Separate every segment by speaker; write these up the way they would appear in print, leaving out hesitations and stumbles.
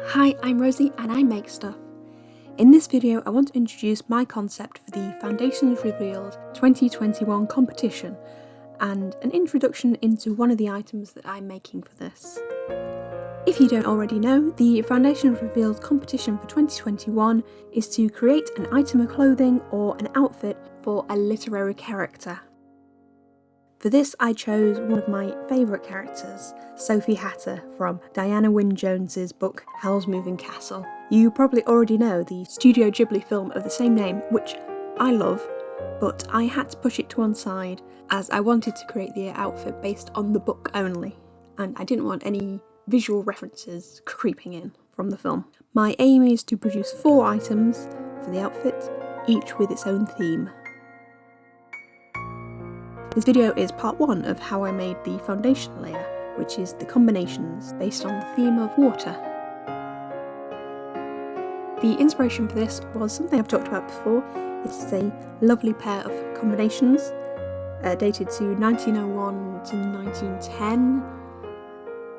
Speaker 1: Hi, I'm Rosie and I make stuff. In this video I want to introduce my concept for the Foundations Revealed 2021 competition and an introduction into one of the items that I'm making for this. If you don't already know, the Foundations Revealed competition for 2021 is to create an item of clothing or an outfit for a literary character. For this I chose one of my favourite characters, Sophie Hatter from Diana Wynne Jones's book Howl's Moving Castle. You probably already know the Studio Ghibli film of the same name, which I love, but I had to push it to one side as I wanted to create the outfit based on the book only, and I didn't want any visual references creeping in from the film. My aim is to produce 4 items for the outfit, each with its own theme. This video is part 1 of how I made the foundation layer, which is the combinations based on the theme of water. The inspiration for this was something I've talked about before. It is a lovely pair of combinations, dated to 1901 to 1910.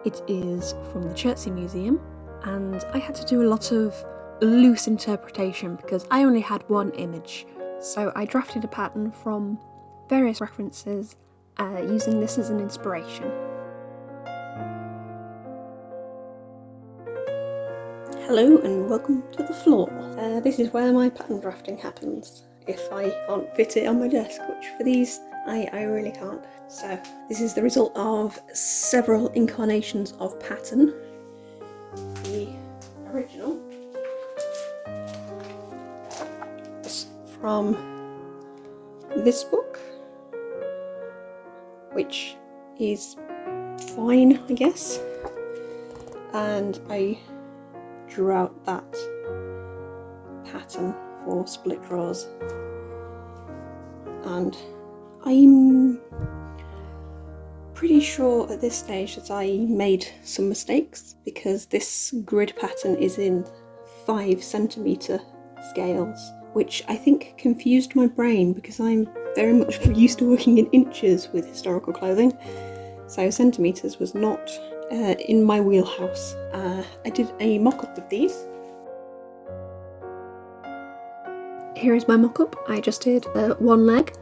Speaker 1: It is from the Chertsey Museum, and I had to do a lot of loose interpretation because I only had one image. So I drafted a pattern from various references, using this as an inspiration. Hello and welcome to the floor. This is where my pattern drafting happens, if I can't fit it on my desk, which for these I really can't. So this is the result of several incarnations of pattern. The original is from this book, which is fine, I guess, and I drew out that pattern for split drawers, and I'm pretty sure at this stage that I made some mistakes because this grid pattern is in 5cm scales, which I think confused my brain because I'm very much used to working in inches with historical clothing, so centimetres was not in my wheelhouse. I did a mock-up of these. Here is my mock-up. I just did one leg,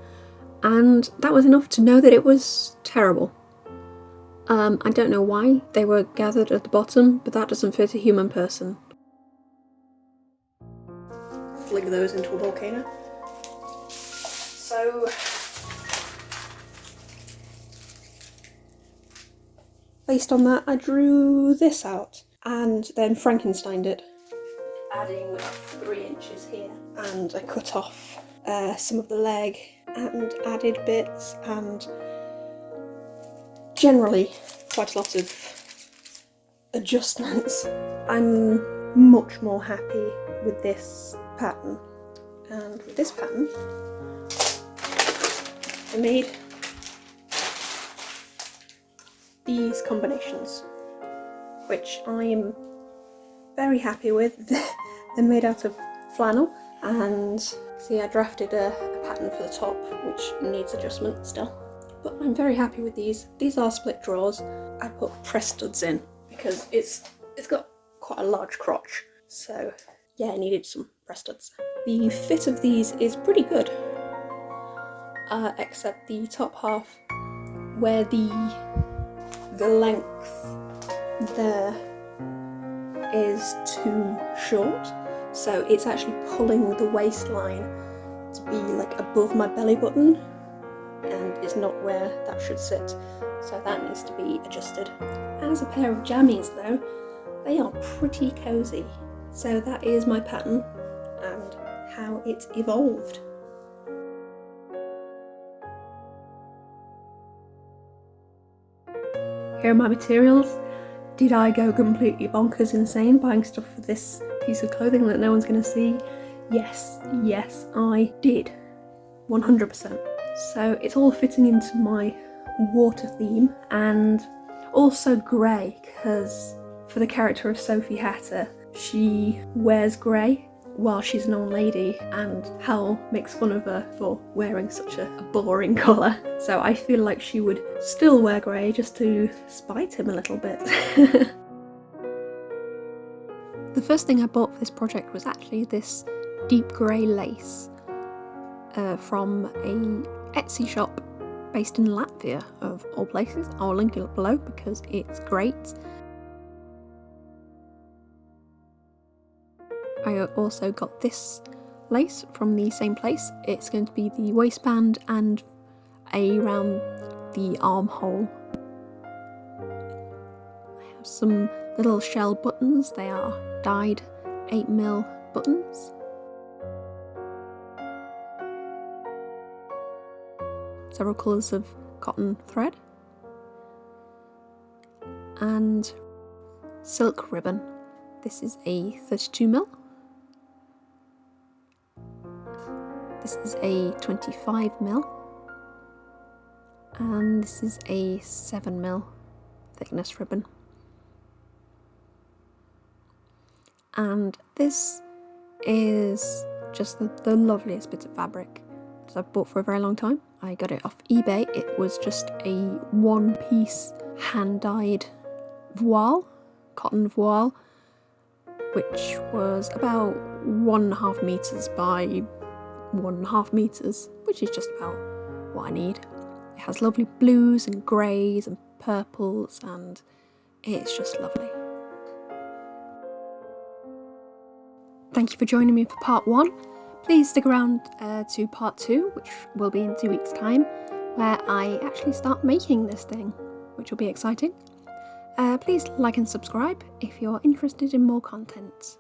Speaker 1: and that was enough to know that it was terrible. I don't know why they were gathered at the bottom, but that doesn't fit a human person. Fling those into a volcano. So based on that I drew this out and then Frankensteined it, adding about 3 inches here, and I cut off some of the leg and added bits, and generally quite a lot of adjustments. I'm much more happy with this pattern, and with this pattern I made these combinations, which I'm very happy with. They're made out of flannel, and see I drafted a pattern for the top which needs adjustment still, but I'm very happy with these. These are split drawers. I put press studs in because it's got quite a large crotch, so yeah, I needed some press studs. The fit of these is pretty good, except the top half where the length there is too short, so it's actually pulling the waistline to be like above my belly button, and is not where that should sit, so that needs to be adjusted. As a pair of jammies though, they are pretty cozy. So that is my pattern and how it evolved. Here are my materials. Did I go completely bonkers insane buying stuff for this piece of clothing that no one's going to see? Yes, I did. 100%. So it's all fitting into my water theme, and also grey, because for the character of Sophie Hatter, she wears grey while she's an old lady, and Howl makes fun of her for wearing such a boring colour. So I feel like she would still wear grey just to spite him a little bit. The first thing I bought for this project was actually this deep grey lace from a Etsy shop based in Latvia, of all places. I'll link it below because it's great. I also got this lace from the same place. It's going to be the waistband and around the armhole. I have some little shell buttons. They are dyed 8mm buttons. Several colours of cotton thread. And silk ribbon. This is a 32mm. This is a 25mm. And this is a 7mm thickness ribbon. And this is just the loveliest bit of fabric that I've bought for a very long time. I got it off eBay. It was just a one-piece hand-dyed voile, cotton voile, which was about 1.5 meters by 1.5 meters, which is just about what I need. It has lovely blues and greys and purples, and it's just lovely. Thank you for joining me for part 1. Please stick around to part 2, which will be in 2 weeks' time, where I actually start making this thing, which will be exciting. Please like and subscribe if you're interested in more content.